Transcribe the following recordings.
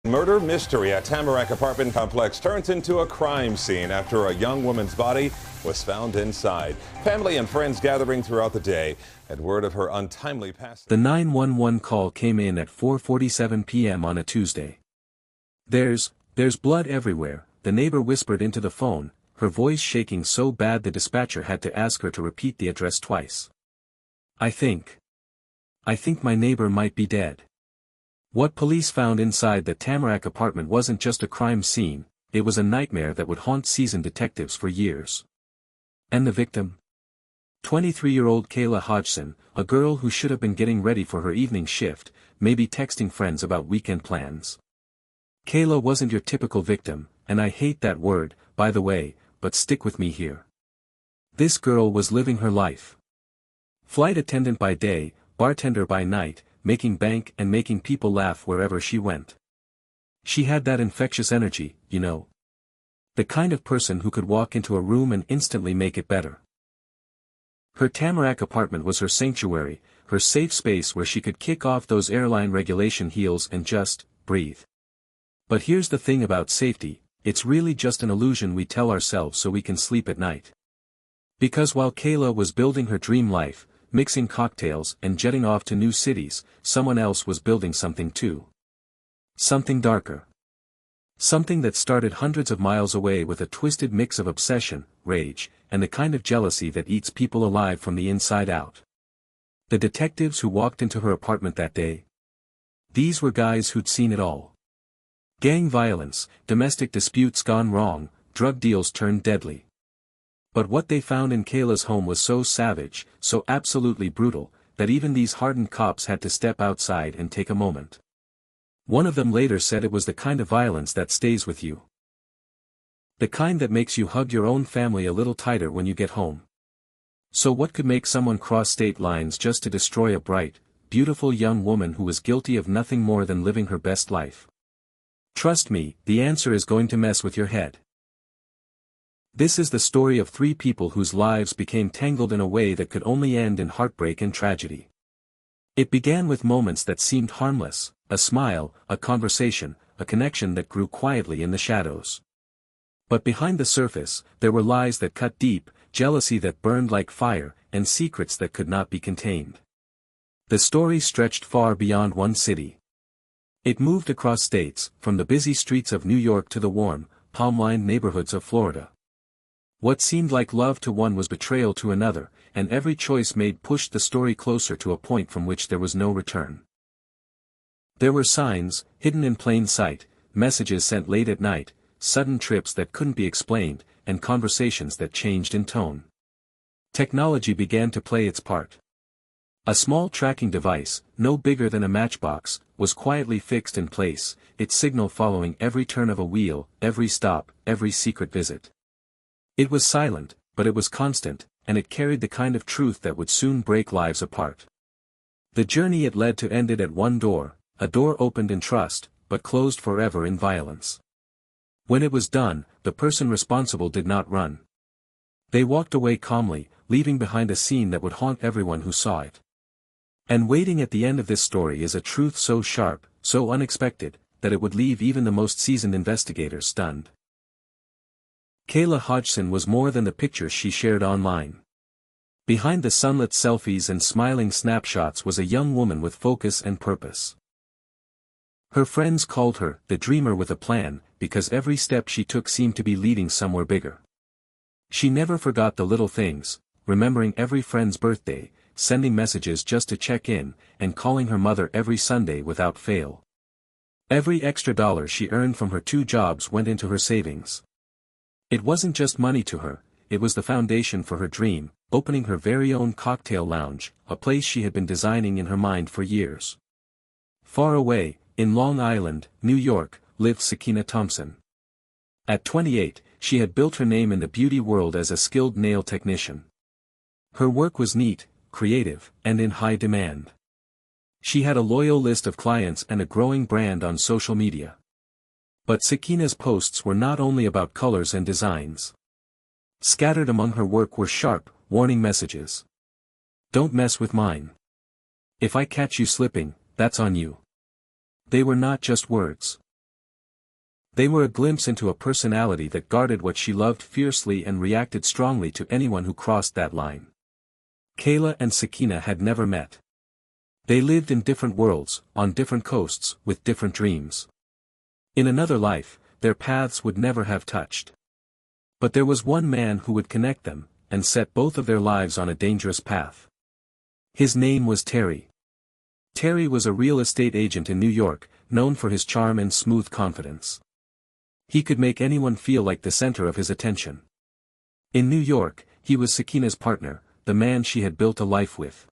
Murder mystery at Tamarack apartment complex turns into a crime scene after a young woman's body was found inside. Family and friends gathering throughout the day had word of her untimely passing. The 911 call came in at 4:47 p.m. on a Tuesday. There's blood everywhere, the neighbor whispered into the phone, her voice shaking so bad the dispatcher had to ask her to repeat the address twice. I think my neighbor might be dead. What police found inside the Tamarack apartment wasn't just a crime scene, it was a nightmare that would haunt seasoned detectives for years. And the victim? 23-year-old Kayla Hodgson, a girl who should have been getting ready for her evening shift, maybe texting friends about weekend plans. Kayla wasn't your typical victim, and I hate that word, by the way, but stick with me here. This girl was living her life. Flight attendant by day, bartender by night, making bank and making people laugh wherever she went. She had that infectious energy, you know. The kind of person who could walk into a room and instantly make it better. Her Tamarack apartment was her sanctuary, her safe space where she could kick off those airline regulation heels and just breathe. But here's the thing about safety, it's really just an illusion we tell ourselves so we can sleep at night. Because while Kayla was building her dream life, mixing cocktails and jetting off to new cities, someone else was building something too. Something darker. Something that started hundreds of miles away with a twisted mix of obsession, rage, and the kind of jealousy that eats people alive from the inside out. The detectives who walked into her apartment that day. These were guys who'd seen it all. Gang violence, domestic disputes gone wrong, drug deals turned deadly. But what they found in Kayla's home was so savage, so absolutely brutal, that even these hardened cops had to step outside and take a moment. One of them later said it was the kind of violence that stays with you. The kind that makes you hug your own family a little tighter when you get home. So what could make someone cross state lines just to destroy a bright, beautiful young woman who was guilty of nothing more than living her best life? Trust me, the answer is going to mess with your head. This is the story of three people whose lives became tangled in a way that could only end in heartbreak and tragedy. It began with moments that seemed harmless, a smile, a conversation, a connection that grew quietly in the shadows. But behind the surface, there were lies that cut deep, jealousy that burned like fire, and secrets that could not be contained. The story stretched far beyond one city. It moved across states, from the busy streets of New York to the warm, palm-lined neighborhoods of Florida. What seemed like love to one was betrayal to another, and every choice made pushed the story closer to a point from which there was no return. There were signs, hidden in plain sight, messages sent late at night, sudden trips that couldn't be explained, and conversations that changed in tone. Technology began to play its part. A small tracking device, no bigger than a matchbox, was quietly fixed in place, its signal following every turn of a wheel, every stop, every secret visit. It was silent, but it was constant, and it carried the kind of truth that would soon break lives apart. The journey it led to ended at one door, a door opened in trust, but closed forever in violence. When it was done, the person responsible did not run. They walked away calmly, leaving behind a scene that would haunt everyone who saw it. And waiting at the end of this story is a truth so sharp, so unexpected, that it would leave even the most seasoned investigators stunned. Kayla Hodgson was more than the pictures she shared online. Behind the sunlit selfies and smiling snapshots was a young woman with focus and purpose. Her friends called her the dreamer with a plan, because every step she took seemed to be leading somewhere bigger. She never forgot the little things, remembering every friend's birthday, sending messages just to check in, and calling her mother every Sunday without fail. Every extra dollar she earned from her 2 jobs went into her savings. It wasn't just money to her, it was the foundation for her dream, opening her very own cocktail lounge, a place she had been designing in her mind for years. Far away, in Long Island, New York, lived Sakina Thompson. At 28, she had built her name in the beauty world as a skilled nail technician. Her work was neat, creative, and in high demand. She had a loyal list of clients and a growing brand on social media. But Sakina's posts were not only about colors and designs. Scattered among her work were sharp, warning messages. Don't mess with mine. If I catch you slipping, that's on you. They were not just words. They were a glimpse into a personality that guarded what she loved fiercely and reacted strongly to anyone who crossed that line. Kayla and Sakina had never met. They lived in different worlds, on different coasts, with different dreams. In another life, their paths would never have touched. But there was one man who would connect them, and set both of their lives on a dangerous path. His name was Terry. Terry was a real estate agent in New York, known for his charm and smooth confidence. He could make anyone feel like the center of his attention. In New York, he was Sakina's partner, the man she had built a life with.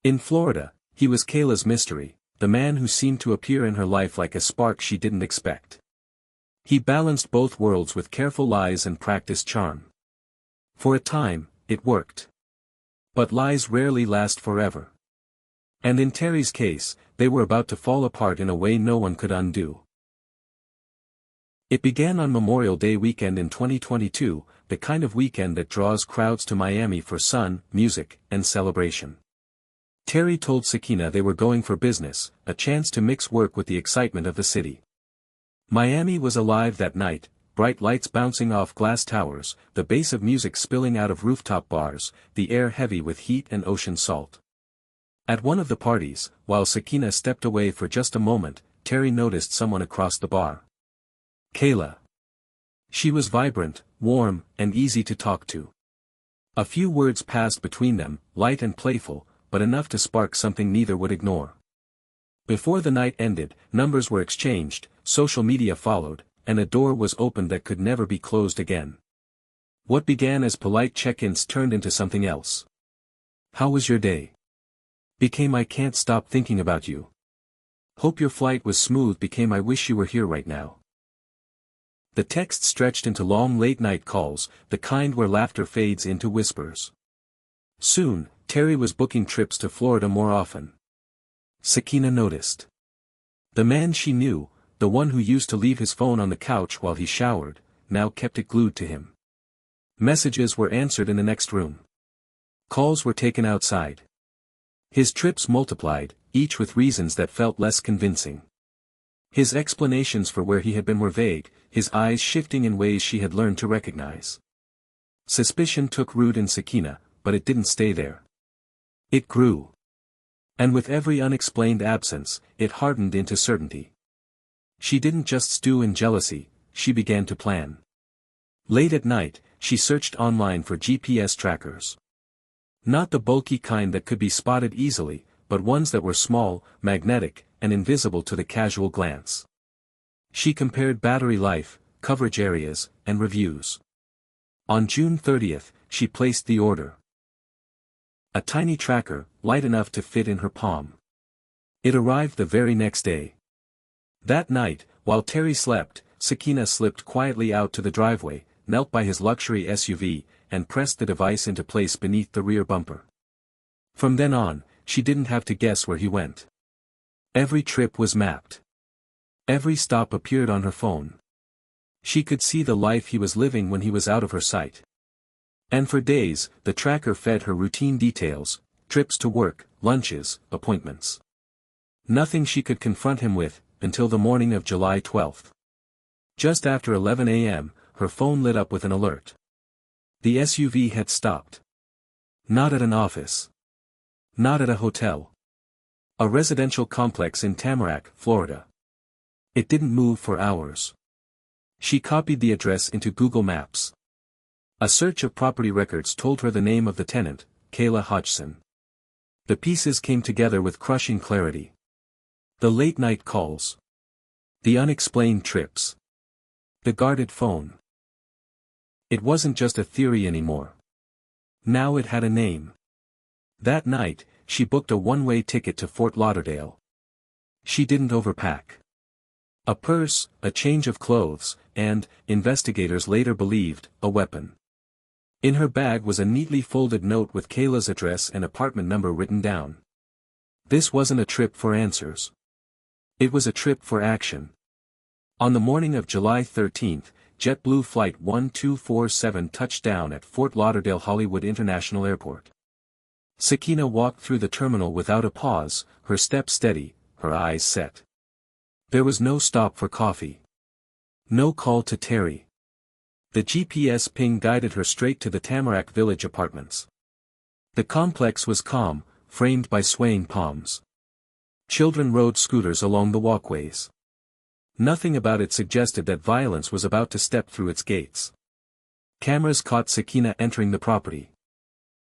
In Florida, he was Kayla's mystery, the man who seemed to appear in her life like a spark she didn't expect. He balanced both worlds with careful lies and practiced charm. For a time, it worked. But lies rarely last forever. And in Terry's case, they were about to fall apart in a way no one could undo. It began on Memorial Day weekend in 2022, the kind of weekend that draws crowds to Miami for sun, music, and celebration. Terry told Sakina they were going for business, a chance to mix work with the excitement of the city. Miami was alive that night, bright lights bouncing off glass towers, the bass of music spilling out of rooftop bars, the air heavy with heat and ocean salt. At one of the parties, while Sakina stepped away for just a moment, Terry noticed someone across the bar. Kayla. She was vibrant, warm, and easy to talk to. A few words passed between them, light and playful, but enough to spark something neither would ignore. Before the night ended, numbers were exchanged, social media followed, and a door was opened that could never be closed again. What began as polite check-ins turned into something else. "How was your day?" Became "I can't stop thinking about you." "Hope your flight was smooth" became "I wish you were here right now." The text stretched into long late-night calls, the kind where laughter fades into whispers. Soon, Terry was booking trips to Florida more often. Sakina noticed. The man she knew, the one who used to leave his phone on the couch while he showered, now kept it glued to him. Messages were answered in the next room. Calls were taken outside. His trips multiplied, each with reasons that felt less convincing. His explanations for where he had been were vague, his eyes shifting in ways she had learned to recognize. Suspicion took root in Sakina, but it didn't stay there. It grew. And with every unexplained absence, it hardened into certainty. She didn't just stew in jealousy, she began to plan. Late at night, she searched online for GPS trackers. Not the bulky kind that could be spotted easily, but ones that were small, magnetic, and invisible to the casual glance. She compared battery life, coverage areas, and reviews. On June 30th, she placed the order. A tiny tracker, light enough to fit in her palm. It arrived the very next day. That night, while Terry slept, Sakina slipped quietly out to the driveway, knelt by his luxury SUV, and pressed the device into place beneath the rear bumper. From then on, she didn't have to guess where he went. Every trip was mapped. Every stop appeared on her phone. She could see the life he was living when he was out of her sight. And for days, the tracker fed her routine details, trips to work, lunches, appointments. Nothing she could confront him with, until the morning of July 12th. Just after 11 a.m., her phone lit up with an alert. The SUV had stopped. Not at an office. Not at a hotel. A residential complex in Tamarack, Florida. It didn't move for hours. She copied the address into Google Maps. A search of property records told her the name of the tenant, Kayla Hodgson. The pieces came together with crushing clarity. The late-night calls. The unexplained trips. The guarded phone. It wasn't just a theory anymore. Now it had a name. That night, she booked a one-way ticket to Fort Lauderdale. She didn't overpack. A purse, a change of clothes, and, investigators later believed, a weapon. In her bag was a neatly folded note with Kayla's address and apartment number written down. This wasn't a trip for answers. It was a trip for action. On the morning of July 13th, JetBlue Flight 1247 touched down at Fort Lauderdale Hollywood International Airport. Sakina walked through the terminal without a pause, her steps steady, her eyes set. There was no stop for coffee. No call to Terry. The GPS ping guided her straight to the Tamarack Village apartments. The complex was calm, framed by swaying palms. Children rode scooters along the walkways. Nothing about it suggested that violence was about to step through its gates. Cameras caught Sakina entering the property.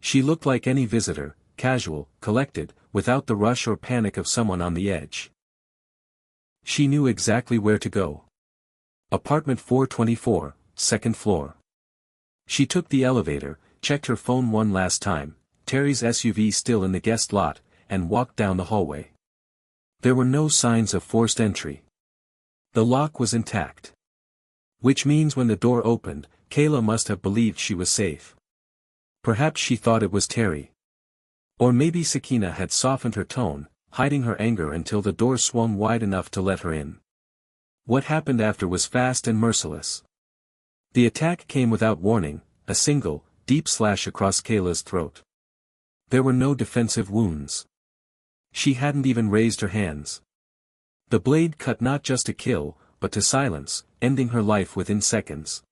She looked like any visitor, casual, collected, without the rush or panic of someone on the edge. She knew exactly where to go. Apartment 424, second floor. She took the elevator, checked her phone one last time, Terry's SUV still in the guest lot, and walked down the hallway. There were no signs of forced entry. The lock was intact. Which means when the door opened, Kayla must have believed she was safe. Perhaps she thought it was Terry. Or maybe Sakina had softened her tone, hiding her anger until the door swung wide enough to let her in. What happened after was fast and merciless. The attack came without warning, a single, deep slash across Kayla's throat. There were no defensive wounds. She hadn't even raised her hands. The blade cut not just to kill, but to silence, ending her life within seconds.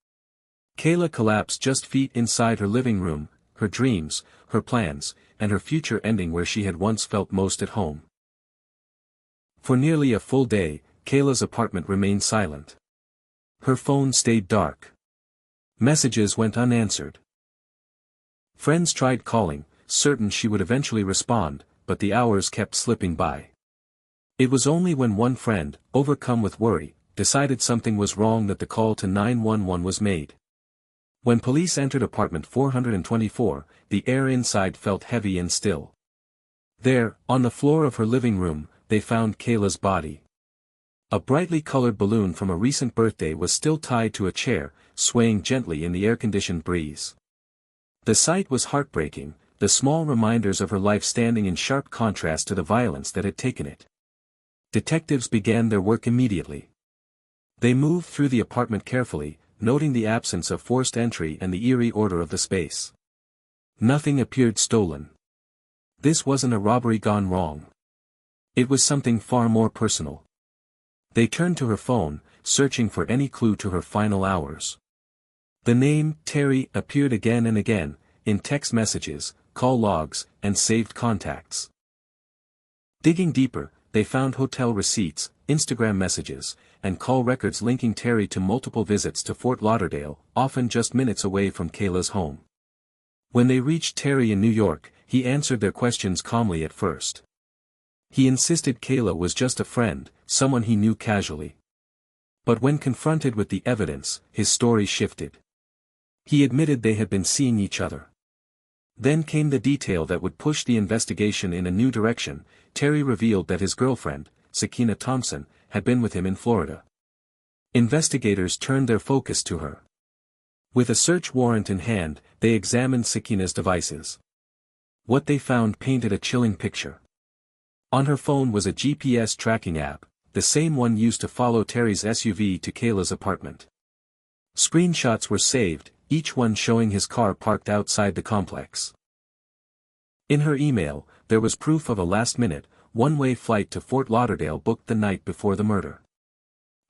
Kayla collapsed just feet inside her living room, her dreams, her plans, and her future ending where she had once felt most at home. For nearly a full day, Kayla's apartment remained silent. Her phone stayed dark. Messages went unanswered. Friends tried calling, certain she would eventually respond, but the hours kept slipping by. It was only when one friend, overcome with worry, decided something was wrong that the call to 911 was made. When police entered apartment 424, the air inside felt heavy and still. There, on the floor of her living room, they found Kayla's body. A brightly colored balloon from a recent birthday was still tied to a chair, swaying gently in the air-conditioned breeze. The sight was heartbreaking, the small reminders of her life standing in sharp contrast to the violence that had taken it. Detectives began their work immediately. They moved through the apartment carefully, noting the absence of forced entry and the eerie order of the space. Nothing appeared stolen. This wasn't a robbery gone wrong. It was something far more personal. They turned to her phone, searching for any clue to her final hours. The name, Terry, appeared again and again, in text messages, call logs, and saved contacts. Digging deeper, they found hotel receipts, Instagram messages, and call records linking Terry to multiple visits to Fort Lauderdale, often just minutes away from Kayla's home. When they reached Terry in New York, he answered their questions calmly at first. He insisted Kayla was just a friend, someone he knew casually. But when confronted with the evidence, his story shifted. He admitted they had been seeing each other. Then came the detail that would push the investigation in a new direction. Terry revealed that his girlfriend, Sakina Thompson, had been with him in Florida. Investigators turned their focus to her. With a search warrant in hand, they examined Sakina's devices. What they found painted a chilling picture. On her phone was a GPS tracking app, the same one used to follow Terry's SUV to Kayla's apartment. Screenshots were saved, each one showing his car parked outside the complex. In her email, there was proof of a last-minute, one-way flight to Fort Lauderdale booked the night before the murder.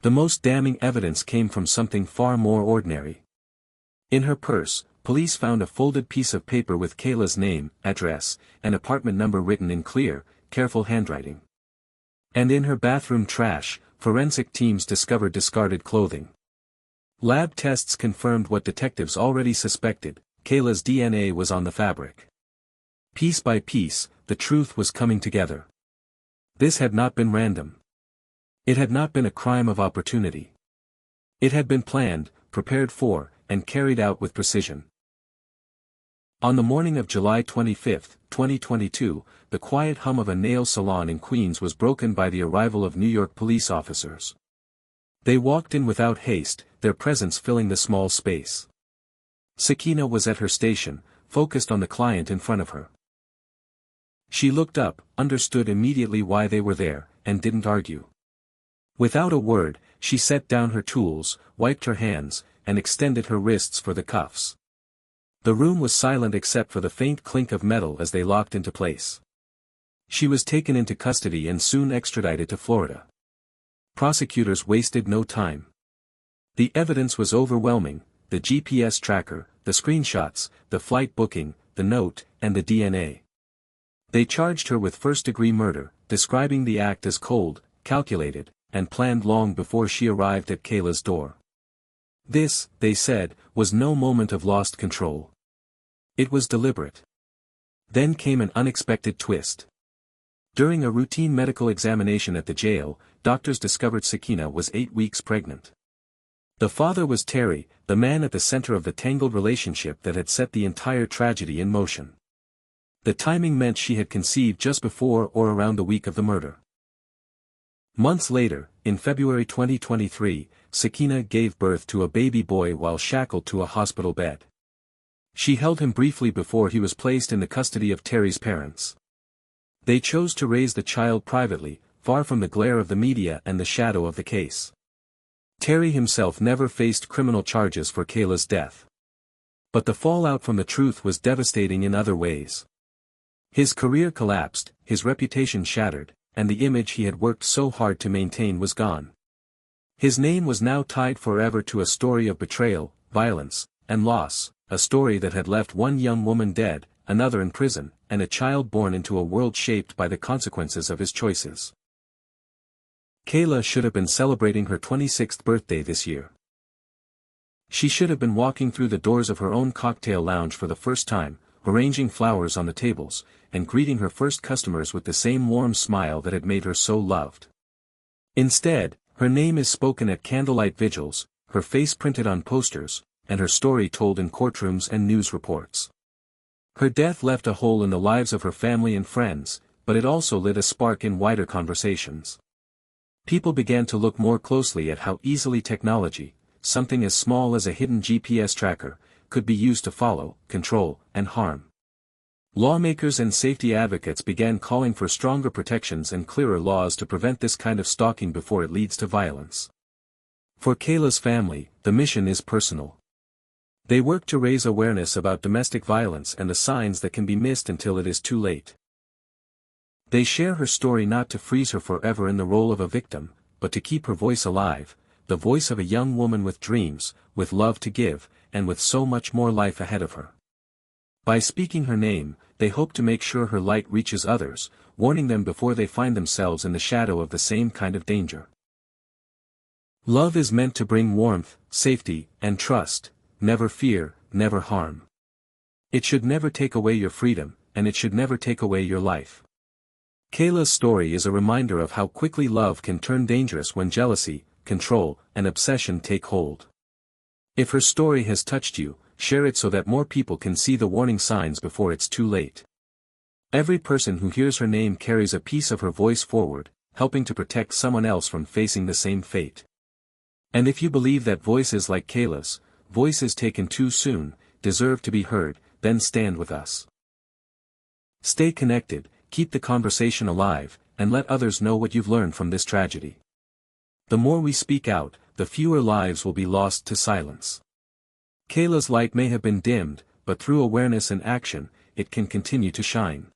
The most damning evidence came from something far more ordinary. In her purse, police found a folded piece of paper with Kayla's name, address, and apartment number written in clear, careful handwriting. And in her bathroom trash, forensic teams discovered discarded clothing. Lab tests confirmed what detectives already suspected, Kayla's DNA was on the fabric. Piece by piece, the truth was coming together. This had not been random. It had not been a crime of opportunity. It had been planned, prepared for, and carried out with precision. On the morning of July 25, 2022, the quiet hum of a nail salon in Queens was broken by the arrival of New York police officers. They walked in without haste, their presence filling the small space. Sakina was at her station, focused on the client in front of her. She looked up, understood immediately why they were there, and didn't argue. Without a word, she set down her tools, wiped her hands, and extended her wrists for the cuffs. The room was silent except for the faint clink of metal as they locked into place. She was taken into custody and soon extradited to Florida. Prosecutors wasted no time. The evidence was overwhelming: the GPS tracker, the screenshots, the flight booking, the note, and the DNA. They charged her with first-degree murder, describing the act as cold, calculated, and planned long before she arrived at Kayla's door. This, they said, was no moment of lost control. It was deliberate. Then came an unexpected twist. During a routine medical examination at the jail, doctors discovered Sakina was 8 weeks pregnant. The father was Terry, the man at the center of the tangled relationship that had set the entire tragedy in motion. The timing meant she had conceived just before or around the week of the murder. Months later, in February 2023, Sakina gave birth to a baby boy while shackled to a hospital bed. She held him briefly before he was placed in the custody of Terry's parents. They chose to raise the child privately, far from the glare of the media and the shadow of the case. Terry himself never faced criminal charges for Kayla's death. But the fallout from the truth was devastating in other ways. His career collapsed, his reputation shattered, and the image he had worked so hard to maintain was gone. His name was now tied forever to a story of betrayal, violence, and loss, a story that had left one young woman dead, another in prison, and a child born into a world shaped by the consequences of his choices. Kayla should have been celebrating her 26th birthday this year. She should have been walking through the doors of her own cocktail lounge for the first time, arranging flowers on the tables, and greeting her first customers with the same warm smile that had made her so loved. Instead, her name is spoken at candlelight vigils, her face printed on posters, and her story told in courtrooms and news reports. Her death left a hole in the lives of her family and friends, but it also lit a spark in wider conversations. People began to look more closely at how easily technology, something as small as a hidden GPS tracker, could be used to follow, control, and harm. Lawmakers and safety advocates began calling for stronger protections and clearer laws to prevent this kind of stalking before it leads to violence. For Kayla's family, the mission is personal. They work to raise awareness about domestic violence and the signs that can be missed until it is too late. They share her story not to freeze her forever in the role of a victim, but to keep her voice alive, the voice of a young woman with dreams, with love to give, and with so much more life ahead of her. By speaking her name, they hope to make sure her light reaches others, warning them before they find themselves in the shadow of the same kind of danger. Love is meant to bring warmth, safety, and trust, never fear, never harm. It should never take away your freedom, and it should never take away your life. Kayla's story is a reminder of how quickly love can turn dangerous when jealousy, control, and obsession take hold. If her story has touched you, share it so that more people can see the warning signs before it's too late. Every person who hears her name carries a piece of her voice forward, helping to protect someone else from facing the same fate. And if you believe that voices like Kayla's, voices taken too soon, deserve to be heard, then stand with us. Stay connected, keep the conversation alive, and let others know what you've learned from this tragedy. The more we speak out, the fewer lives will be lost to silence. Kayla's light may have been dimmed, but through awareness and action, it can continue to shine.